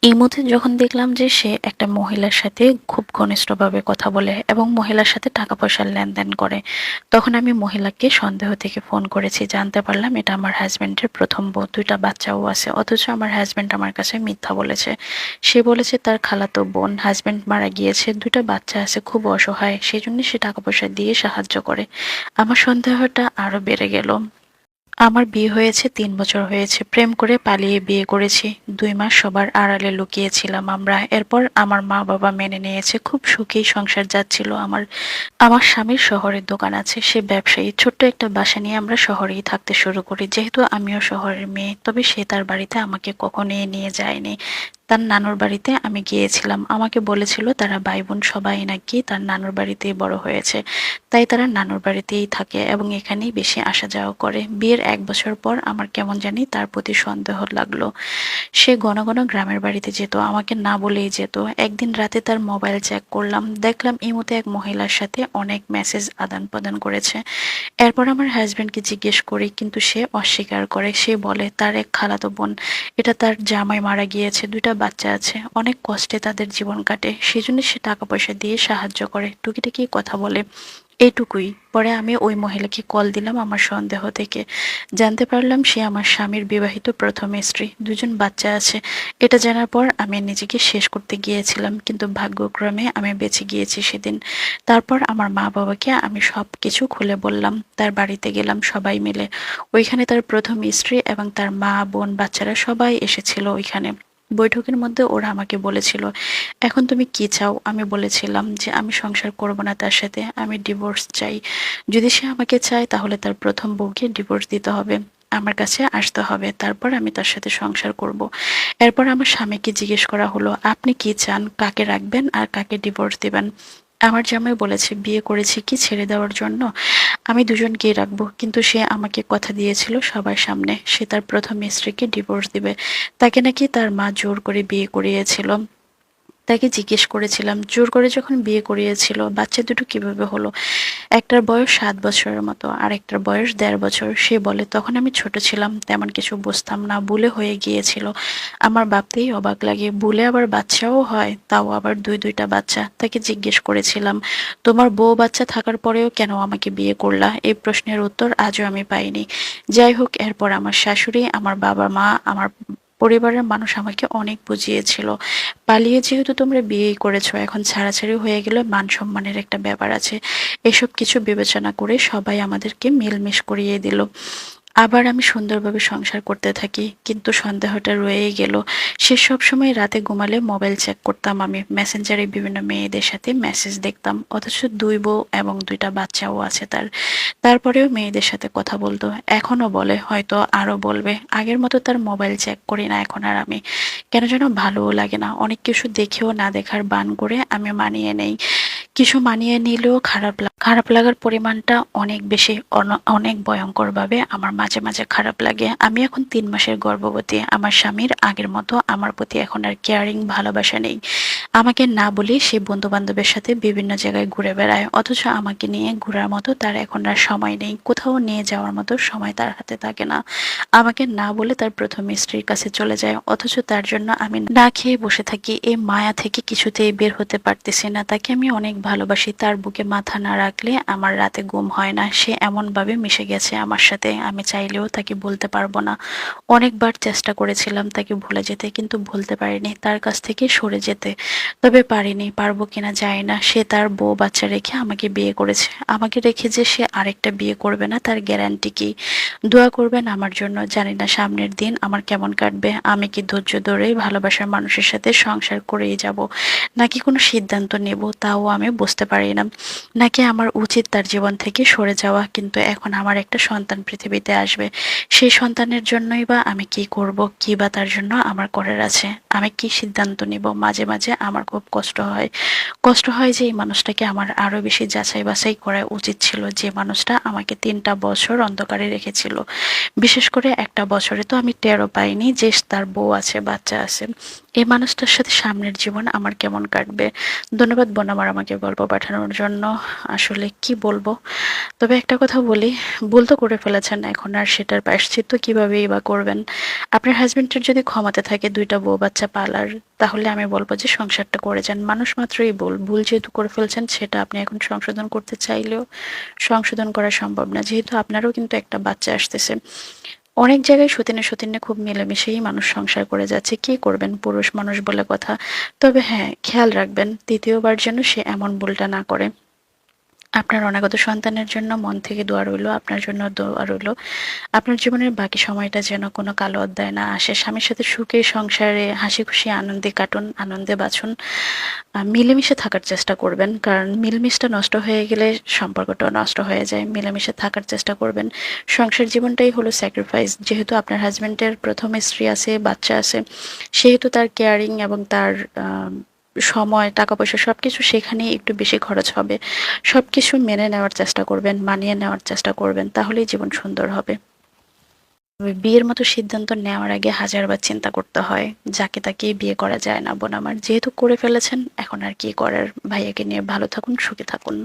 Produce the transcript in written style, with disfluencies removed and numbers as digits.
এই মধ্যে যখন দেখলাম যে সে একটা মহিলার সাথে খুব ঘনিষ্ঠভাবে কথা বলে এবং মহিলার সাথে টাকা পয়সার লেনদেন করে, তখন আমি মহিলাকে সন্দেহ থেকে ফোন করেছি। জানতে পারলাম এটা আমার হাজবেন্ডের প্রথম বউ, দুইটা বাচ্চাও আছে। অথচ আমার হাজবেন্ড আমার কাছে মিথ্যা বলেছে। সে বলেছে তার খালাতো বোন হাজবেন্ড মারা গিয়েছে, দুইটা বাচ্চা আছে, খুব অসহায়, সেই জন্য সে টাকা পয়সা দিয়ে সাহায্য করে। আমার সন্দেহটা আরো বেড়ে গেল। আমার বিয়ে হয়েছে ৩ বছর হয়েছে। প্রেম করে পালিয়ে বিয়ে করেছি। ২ মাস সবার আড়ালে লুকিয়েছিলাম আমরা। এরপর আমার মা বাবা মেনে নিয়েছে। খুব সুখেই সংসার যাচ্ছিল আমার। আমার স্বামীর শহরের দোকান আছে, সে ব্যবসায়ী। ছোট্ট একটা বাসা নিয়ে আমরা শহরেই থাকতে শুরু করি। যেহেতু আমিও শহরের মেয়ে, তবে সে তার বাড়িতে আমাকে কখনোই নিয়ে যায়নি। তার নানুর বাড়িতে আমি গিয়েছিলাম। আমাকে বলেছিল তারা ভাই বোন সবাই নাকি তার নানুর বাড়িতেই বড় হয়েছে, তাই তারা নানুর বাড়িতেই থাকে এবং এখানেই বেশি আসা যাওয়া করে। বিয়ের ১ বছর পর আমার কেমন জানি তার প্রতি সন্দেহ লাগলো। সে ঘন ঘন গ্রামের বাড়িতে যেত, আমাকে না বলেই যেত। একদিন রাতে তার মোবাইল চেক করলাম, দেখলাম ইমোতে এক মহিলার সাথে অনেক মেসেজ আদান প্রদান করেছে। এরপর আমার হাজবেন্ডকে জিজ্ঞেস করি, কিন্তু সে অস্বীকার করে। সে বলে তার এক খালাতো বোন, এটা তার জামাই মারা গিয়েছে, দুইটা বাচ্চা আছে, অনেক কষ্টে তাদের জীবন কাটে, সেজন্য সে টাকা পয়সা দিয়ে সাহায্য করে, টুকিটাকি কথা বলে, এইটুকুই। পরে আমি ওই মহিলাকে কল দিলাম আমার সন্দেহ থেকে। জানতে পারলাম সে আমার স্বামীর বিবাহিত প্রথম স্ত্রী, দুজন বাচ্চা আছে। এটা জানার পর আমি নিজেকে শেষ করতে গিয়েছিলাম, কিন্তু ভাগ্যক্রমে আমি বেঁচে গিয়েছি সেদিন। তারপর আমার মা বাবাকে আমি সবকিছু খুলে বললাম। তার বাড়িতে গেলাম সবাই মিলে। ওইখানে তার প্রথম স্ত্রী এবং তার মা বোন বাচ্চারা সবাই এসেছিল ওইখানে। বৈঠকের মধ্যে ওরা আমাকে বলেছিল, এখন তুমি কি চাও? আমি বলেছিলাম যে আমি সংসার করব না তার সাথে, আমি ডিভোর্স চাই। যদি সে আমাকে চায় তাহলে তার প্রথম বউকে ডিভোর্স দিতে হবে, আমার কাছে আসতে হবে, তারপর আমি তার সাথে সংসার করব। এরপর আমার স্বামীকে জিজ্ঞেস করা হলো, আপনি কি চান, কাকে রাখবেন আর কাকে ডিভোর্স দিবেন? আমার জামাই বলেছে, বিয়ে করেছি কি ছেড়ে দেওয়ার জন্য, আমি দুজনকেই রাখবো। কিন্তু সে আমাকে কথা দিয়েছিল সবার সামনে সে তার প্রথম স্ত্রীকে ডিভোর্স দিবে। তাকে নাকি তার মা জোর করে বিয়ে করিয়েছিল। তাকে জিজ্ঞেস করেছিলাম, জোর করে যখন বিয়ে করিয়েছিল বাচ্চা দুটো কিভাবে হলো? একটার বয়স ৭ বছরের মতো আর একটার বয়স ১.৫ বছর। সে বলে, তখন আমি ছোট ছিলাম, তেমন কিছু বুঝতাম না, ভুলে হয়ে গিয়েছিল। আমার ভাবতেই অবাক লাগে, ভুলে আবার বাচ্চাও হয়, তাও আবার দুইটা বাচ্চা। তাকে জিজ্ঞেস করেছিলাম, তোমার বউ বাচ্চা থাকার পরেও কেন আমাকে বিয়ে করলা? এই প্রশ্নের উত্তর আজও আমি পাইনি। যাই হোক, এরপর আমার শাশুড়ি, আমার বাবা মা, আমার পরিবারের মানুষ আমাকে অনেক বুঝিয়েছিল, পালিয়ে যেহেতু তোমরা বিয়েই করেছো, এখন ছাড়াছাড়ি হয়ে গেলে মান সম্মানের একটা ব্যাপার আছে। এসব কিছু বিবেচনা করে সবাই আমাদেরকে মিলমিশ করিয়ে দিল। আবার আমি সুন্দরভাবে সংসার করতে থাকি, কিন্তু সন্দেহটা রয়েই গেল। সে সবসময় রাতে ঘুমালে মোবাইল চেক করতাম আমি, মেসেঞ্জারে বিভিন্ন মেয়েদের সাথে মেসেজ দেখতাম, অথচ দুই বউ এবং দুইটা বাচ্চাও আছে তার। তারপরেও মেয়েদের সাথে কথা বলতো, এখনো বলে, হয়তো আরো বলবে। আগের মতো তার মোবাইল চেক করি না এখন আর আমি, কেন যেন ভালোও লাগে না। অনেক কিছু দেখেও না দেখার বান করে আমি মানিয়ে নেই। কিছু মানিয়ে নিলেও খারাপ লাগার পরিমাণটা অনেক বেশি, অনেক ভয়ঙ্করভাবে আমার মাঝে মাঝে খারাপ লাগে। আমি এখন ৩ মাসের গর্ভবতী। আমার স্বামীর আগের মতো আমার প্রতি এখন আর কেয়ারিং ভালোবাসা নেই। আমাকে না বলে সে বন্ধু বান্ধবের সাথে বিভিন্ন জায়গায় ঘুরে বেড়ায়, অথচ আমাকে নিয়ে ঘোরার মতো তার এখন আর সময় নেই, কোথাও নিয়ে যাওয়ার মতো সময় তার হাতে থাকে না। আমাকে না বলে তার প্রথম স্ত্রীর কাছে চলে যায়, অথচ তার জন্য আমি না খেয়ে বসে থাকি। এই মায়া থেকে কিছুতেই বের হতে পারতেছি না। তাকে আমি অনেক ভালোবাসি, তার বুকে মাথা না রাখলে আমার রাতে ঘুম হয় না। সে এমন ভাবে মিশে গেছে আমার সাথে, আমি চাইলেও তাকে বলতে পারবো না। অনেকবার চেষ্টা করেছিলাম তাকে ভুলে যেতে, কিন্তু ভুলতে পারিনি, তার কাছ থেকে সরে যেতে। তবে পারিনি, পারবো কিনা জানি না। সে তার বউ বাচ্চা রেখে আমাকে বিয়ে করেছে। আমাকে রেখে যে সে আরেকটা বিয়ে করবে না তার গ্যারান্টি কি? দোয়া করবেন আমার জন্য। জানি না সামনের দিন আমার কেমন কাটবে। আমি কি ধৈর্য ধরে ভালোবাসার মানুষের সাথে সংসার করেই যাব, নাকি কোনো সিদ্ধান্ত নেব তাও আমি বুঝতে পারি না। নাকি আমার উচিত তার জীবন থেকে সরে যাওয়া। কিন্তু এখন আমার একটা সন্তান পৃথিবীতে আসবে, সেই সন্তানের জন্যই বা আমি কি করব, কি বা তার জন্য আমার করার আছে, আমি কি সিদ্ধান্ত নেব, মাঝে মাঝে আমার খুব কষ্ট হয়। কষ্ট হয় যে এই মানুষটাকে আমার আরো বেশি যাচাই বাছাই করা উচিত ছিল, যে মানুষটা আমাকে 3টা বছর অন্ধকারে রেখেছিল। বিশেষ করে একটা বছরে তো আমি টেরও পাইনি যে তার বউ আছে, বাচ্চা আছে। এই মানুষটার সাথে সামনের জীবন আমার কেমন কাটবে। ধন্যবাদ বোন আমার আমাকে গল্প পাঠানোর জন্য। আসলে কি বলবো, তবে একটা কথা বলি, ভুল তো করে ফেলেছেন, এখন আর সেটার প্রায়শ্চিত্ত কিভাবেই বা করবেন। আপনার হাজবেন্ডের যদি ক্ষমতা থাকে 2টা বউ বাচ্চা পালার, তাহলে আমি বলবো যে সংসারটা করে যান। মানুষ মাত্রই ভুল, ভুল যেহেতু করে ফেলছেন সেটা আপনি এখন সংশোধন করতে চাইলেও সংশোধন করা সম্ভব না, যেহেতু আপনারও কিন্তু একটা বাচ্চা আসতেছে। অনেক জায়গায় সতীনে সতীনে খুব মিলেমিশেই মানুষ সংসার করে যাচ্ছে, কি করবেন, পুরুষ মানুষ বলে কথা। তবে হ্যাঁ, খেয়াল রাখবেন দ্বিতীয়বার যেন সে এমন ভুলটা না করে। আপনার অনাগত সন্তানের জন্য মন থেকে দোয়া রইলো, আপনার জন্য দোয়া রইলো। আপনার জীবনের বাকি সময়টা যেন কোনো কালো অধ্যায় না আসে। স্বামীর সাথে সুখে সংসারে হাসি খুশি আনন্দে কাটুন, আনন্দে বাঁচুন। মিলেমিশে থাকার চেষ্টা করবেন, কারণ মিলমিশটা নষ্ট হয়ে গেলে সম্পর্কটাও নষ্ট হয়ে যায়। মিলেমিশে থাকার চেষ্টা করবেন। সংসার জীবনটাই হলো স্যাক্রিফাইস। যেহেতু আপনার হাজবেন্ডের প্রথম স্ত্রী আছে, বাচ্চা আছে, সেহেতু তার কেয়ারিং এবং তার সময়, টাকা পয়সা সবকিছু সেখানেই একটু বেশি খরচ হবে। সবকিছু মেনে নেওয়ার চেষ্টা করবেন, মানিয়ে নেওয়ার চেষ্টা করবেন, তাহলেই জীবন সুন্দর হবে। তবে বিয়ের মতো সিদ্ধান্ত নেওয়ার আগে হাজারবার চিন্তা করতে হয়। যাকে তাকেই বিয়ে করা যায় না বোন আমার। যেহেতু করে ফেলেছেন, এখন আর কি করার। ভাইয়াকে নিয়ে ভালো থাকুন, সুখে থাকুন।